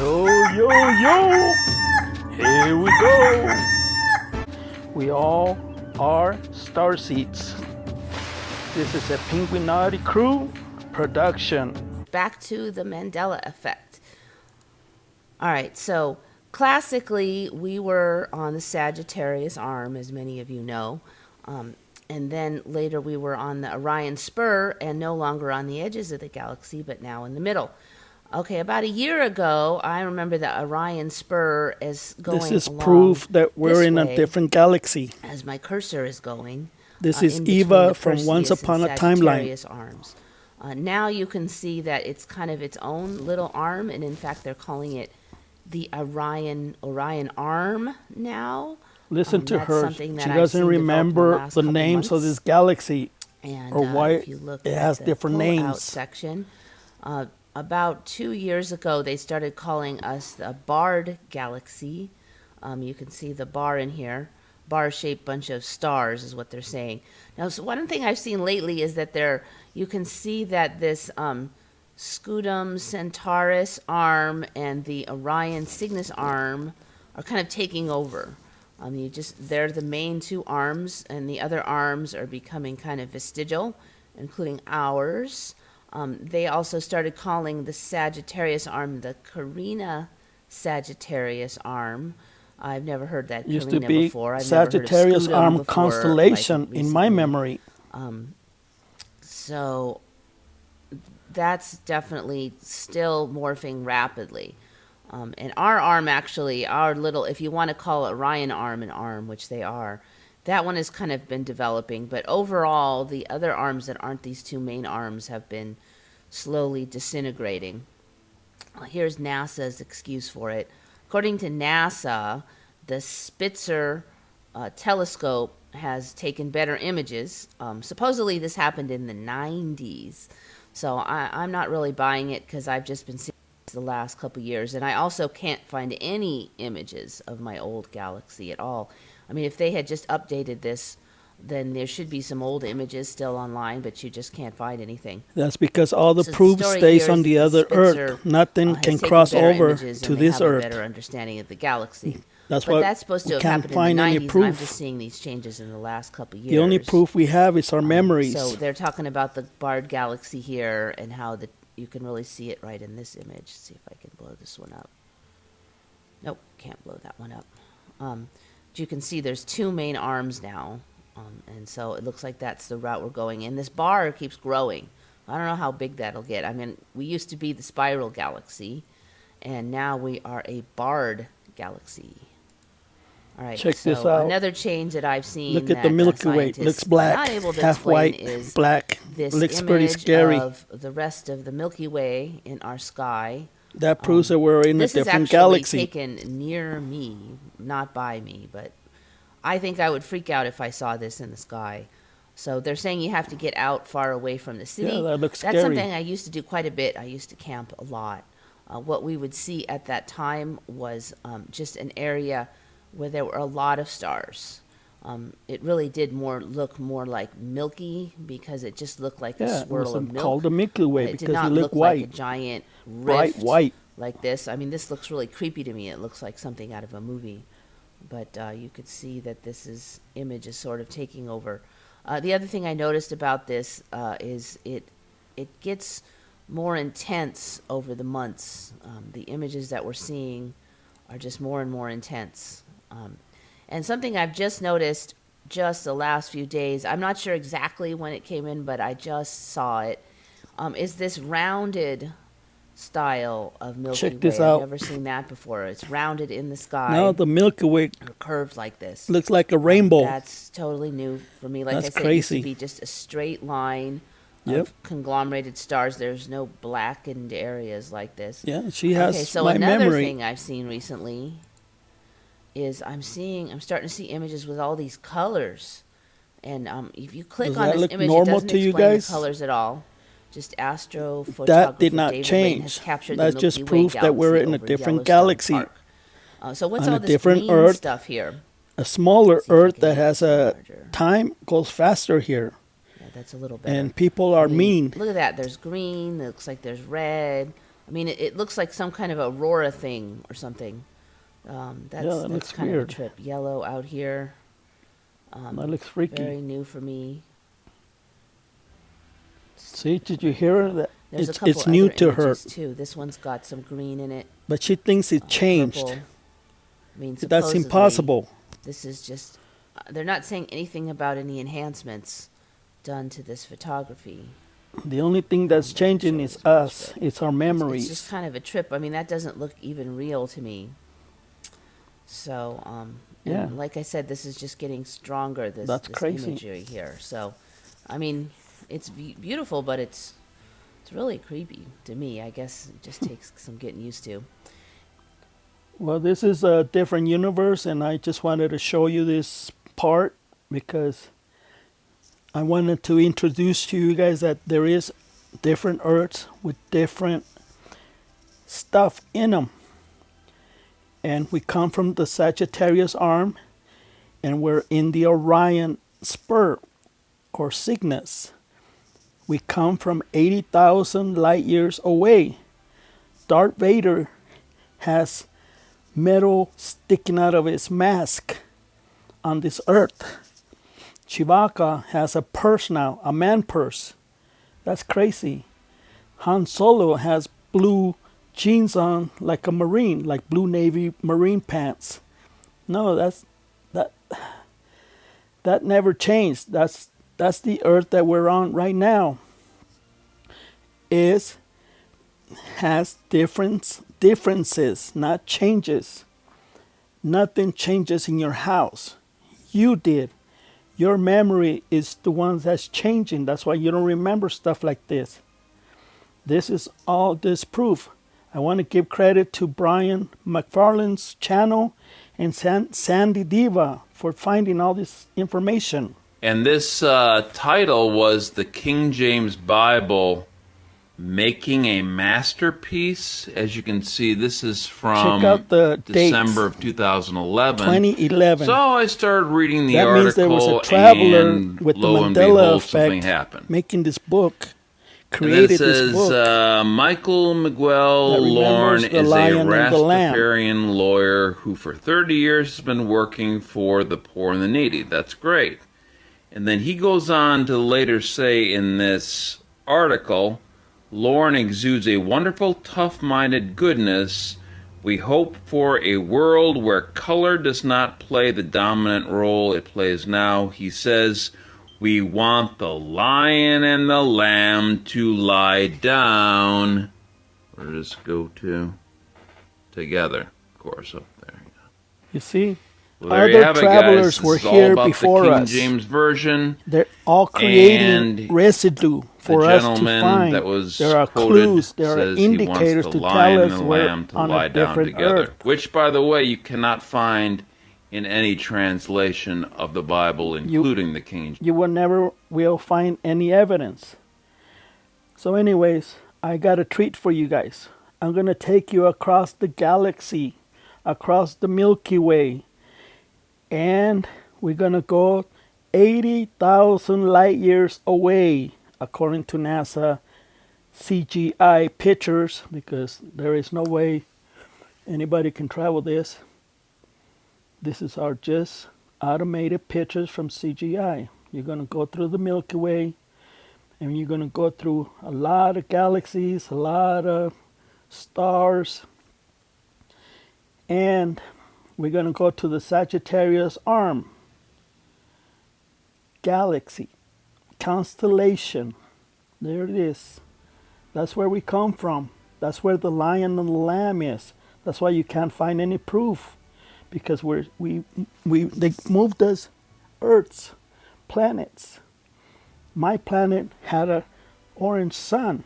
Yo, yo, yo! Here we go! We all are starseeds. This is a Penguinati Crew production. Back to the Mandela effect. All right, so classically, we were on the Sagittarius arm, as many of you know. And then later we were on the Orion spur and no longer on the edges of the galaxy, but now in the middle. Okay, about a year ago, I remember the Orion spur is going This is along proof that we're this in a way different galaxy. as my cursor is going. This is in between Eva the from Once Perseus Upon and a Timeline. Sagittarius arms. Now you can see that it's kind of its own little arm, and in fact they're calling it the Orion arm now. Listen to That's her. something She that I've doesn't seen develop in remember last the couple names of months. this galaxy And or why if you look it at has the different pull-out names. section, about 2 years ago, they started calling us the barred galaxy. You can see the bar in here. Bar-shaped bunch of stars is what they're saying. Now, so one thing I've seen lately is that you can see that this Scutum Centaurus arm and the Orion Cygnus arm are kind of taking over. They're the main two arms, and the other arms are becoming kind of vestigial, including ours. They also started calling the Sagittarius arm the Carina Sagittarius arm. I've never heard that Used Carina to be before. I've Sagittarius never heard of arm Scutum before, constellation like in my recently. memory. So that's definitely still morphing rapidly. And our arm, actually, if you want to call Orion arm an arm, which they are, that one has kind of been developing. But overall, the other arms that aren't these two main arms have been slowly disintegrating. Here's NASA's excuse for it. According to NASA, the Spitzer telescope has taken better images. Supposedly this happened in the 90s. So I'm not really buying it because I've just been seeing this the last couple years. And I also can't find any images of my old galaxy at all. I mean, if they had just updated this, then there should be some old images still online, but you just can't find anything. That's because all the So proof story stays here on is the that other Spitzer, Earth. Nothing has can taken cross better over images to and they this have a Earth. better understanding of the galaxy. That's But why that's supposed to we have can't happened find in the any 90s, and I'm proof. just seeing these changes in the last couple years. The only proof we have is our memories. So they're talking about the barred galaxy here and how you can really see it right in this image. Let's see if I can blow this one up. Nope, can't blow that one up. But you can see there's two main arms now, and so it looks like that's the route we're going. And this bar keeps growing. I don't know how big that'll get. I mean, we used to be the spiral galaxy, and now we are a barred galaxy. All right, Check so this out. another change that I've seen. Look at that the Milky Way. scientists Looks are black, not able to half explain white, is black. this Looks pretty image scary. of the rest of the Milky Way in our sky. That proves that we're in a This is different actually galaxy. taken near me, not by me, but I think I would freak out if I saw this in the sky. So they're saying you have to get out far away from the city. Yeah, that looks That's scary. something I used to do quite a bit. I used to camp a lot. What we would see at that time was just an area where there were a lot of stars. It really did look more like milky because it just looked like Yeah, a it swirl was of milk. called the Milky Way It did because not it look looked like a white. giant Bright rift white. like this. I mean, this looks really creepy to me. It looks like something out of a movie. But you could see that image is sort of taking over. The other thing I noticed about this is it gets more intense over the months. The images that we're seeing are just more and more intense. And something I've just noticed just the last few days, I'm not sure exactly when it came in, but I just saw it, is this rounded style of Milky Way. Check this I've out. never seen that before. It's rounded in the sky. Now the Milky Way or curved like this. looks like a rainbow. That's totally new for me. Like That's I said, crazy. it used to be just a straight line Yep. of conglomerated stars. There's no blackened areas like this. Yeah, she has Okay, so my another memory. thing I've seen recently is I'm starting to see images with all these colors. And if you click Does on that this look image, normal it doesn't to you explain guys? the colors at all. Just astrophotographer That did not David Lane has change. captured That's the just Milky Way proof that we're galaxy in a over different Yellowstone galaxy. Park. So what's On all a this different green Earth. stuff here? A smaller See if I Earth can that make has it a larger. time goes faster here. Yeah, that's a little better. And people are I mean, mean. Look at that. There's green. It looks like there's red. I mean, it looks like some kind of aurora thing or something. Yeah, that That's looks kind of a weird. trip. Yellow out here. That looks freaky. Very new for me. See, did you hear her? That There's a it's couple it's new other to her, images too. This one's got some green in it, but she thinks it changed. purple. I mean, That's supposedly impossible. this is just. They're not saying anything about any enhancements done to this photography. The only thing that's changing is us. It's our It's memories. just kind of a trip. I mean, that doesn't look even real to me. So, Yeah. and like I said, this is just getting stronger. That's This crazy. imagery here. So, I mean, it's beautiful, but it's really creepy to me. I guess it just takes some getting used to. Well, this is a different universe, and I just wanted to show you this part because I wanted to introduce to you guys that there is different Earths with different stuff in them. And we come from the Sagittarius arm, and we're in the Orion spur or Cygnus. We come from 80,000 light years away. Darth Vader has metal sticking out of his mask on this earth. Chewbacca has a purse now, a man purse. That's crazy. Han Solo has blue jeans on like a Marine, like blue Navy Marine pants. No, that never changed. That's the earth that we're on right now. Has differences, not changes. Nothing changes in your house. You did. Your memory is the one that's changing. That's why you don't remember stuff like this. This is all this proof. I want to give credit to Brian McFarlane's channel and Sandy Diva for finding all this information. And this title was The King James Bible Making a Masterpiece. As you can see, this is from Check out the December dates. of 2011. 2011. So I started reading the That article, means there was a traveler and with the lo and Mandela behold, something effect happened. making this book, And then created it says, this book. Michael Miguel that remembers Lorne the is a lion and the lamb. Rastafarian lawyer who for 30 years has been working for the poor and the needy. That's great. And then he goes on to later say in this article, Lorne exudes a wonderful, tough-minded goodness. We hope for a world where color does not play the dominant role it plays now. He says, we want the lion and the lamb to lie down. Where does this go to? Together, of course, up there. You see, Well, there you other have it, travelers guys. were This is all here about before the King us. James Version. They're all creating And residue for the us to gentleman find. that was There are quoted clues, there are says he indicators wants the to lion tell and us the we're lamb to on lie a down different together. earth. Which, by the way, you cannot find in any translation of the Bible, including the King James. You will never will find any evidence. So anyways, I got a treat for you guys. I'm going to take you across the galaxy, across the Milky Way, and we're going to go 80,000 light years away, according to NASA CGI pictures, because there is no way anybody can travel this. This is our just automated pictures from CGI. You're going to go through the Milky Way, and you're going to go through a lot of galaxies, a lot of stars, and we're going to go to the Sagittarius arm, galaxy, constellation. There it is. That's where we come from. That's where the lion and the lamb is. That's why you can't find any proof, because they moved us Earths, planets. My planet had a orange sun,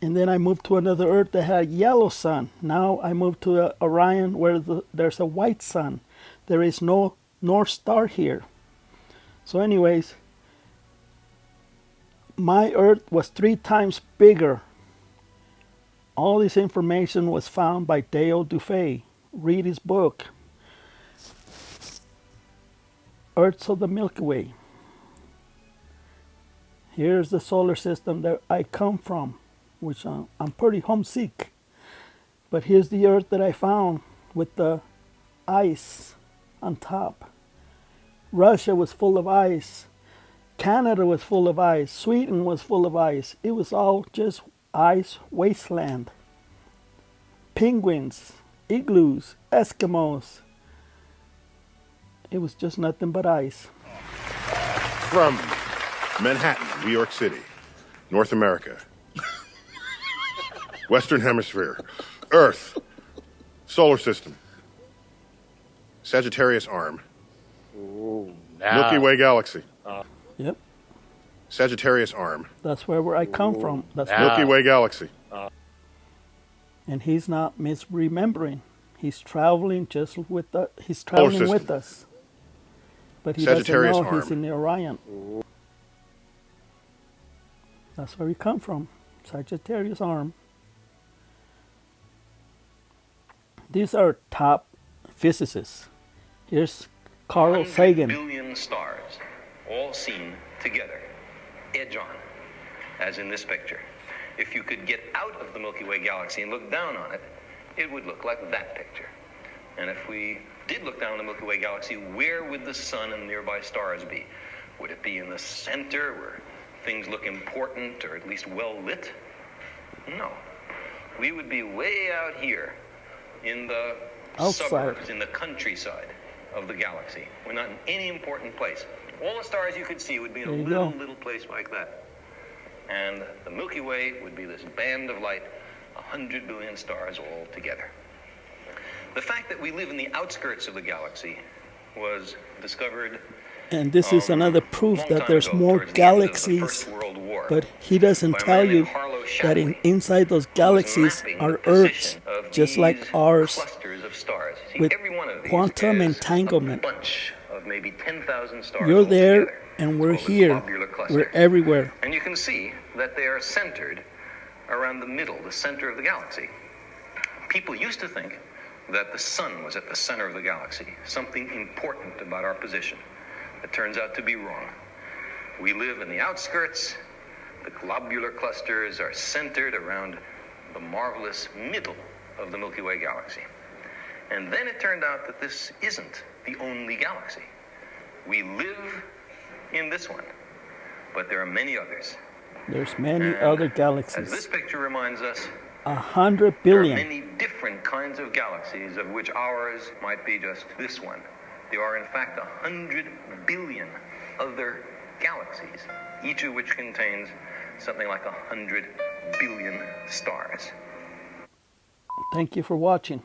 and then I moved to another Earth that had a yellow sun. Now I moved to Orion, where there's a white sun. There is no North Star here. So anyways, my Earth was 3 times bigger. All this information was found by Dale Dufay. Read his book, Earths of the Milky Way. Here's the solar system that I come from. which I'm pretty homesick. But here's the Earth that I found with the ice on top. Russia was full of ice. Canada was full of ice. Sweden was full of ice. It was all just ice wasteland. Penguins, igloos, Eskimos. It was just nothing but ice. From Manhattan, New York City, North America, Western Hemisphere, Earth, Solar System, Sagittarius Arm, Milky Way Galaxy, Yep, Sagittarius Arm, that's where I come from. That's Milky Way Galaxy, and he's not misremembering. He's traveling just with the. He's traveling system. with us, but he Sagittarius doesn't know he's Arm. in the Orion. That's where we come from, Sagittarius Arm. These are top physicists. Here's Carl 100 Sagan. billion stars, all seen together, edge on, as in this picture. If you could get out of the Milky Way galaxy and look down on it, it would look like that picture. And if we did look down the Milky Way galaxy, where would the sun and nearby stars be? Would it be in the center where things look important or at least well lit? No. We would be way out here in the Outside. suburbs, in the countryside of the galaxy. We're not in any important place. All the stars you could see would be in There a you little, go. little place like that. And the Milky Way would be this band of light, 100 billion stars all together. The fact that we live in the outskirts of the galaxy was discovered And this is another proof long that time there's ago, more towards the end of the galaxies, First World War, but he doesn't by a tell man you named Harlow that Shapley, inside those who was galaxies mapping are the Earths, position of just like these ours, clusters of stars. See, with every one of these quantum is entanglement. a bunch of maybe 10,000 stars You're all there together. and It's we're called a here. globular cluster. We're everywhere. And you can see that they are centered around the middle, the center of the galaxy. People used to think that the sun was at the center of the galaxy, something important about our position. It turns out to be wrong. We live in the outskirts. The globular clusters are centered around the marvelous middle of the Milky Way galaxy. And then it turned out that this isn't the only galaxy. We live in this one, but there are many others. There's many And other as this galaxies. picture reminds us, 100 there are billion. many different kinds of galaxies, of which ours might be just this one. There are, in fact, 100 billion other galaxies, each of which contains something like 100 billion stars. Thank you for watching.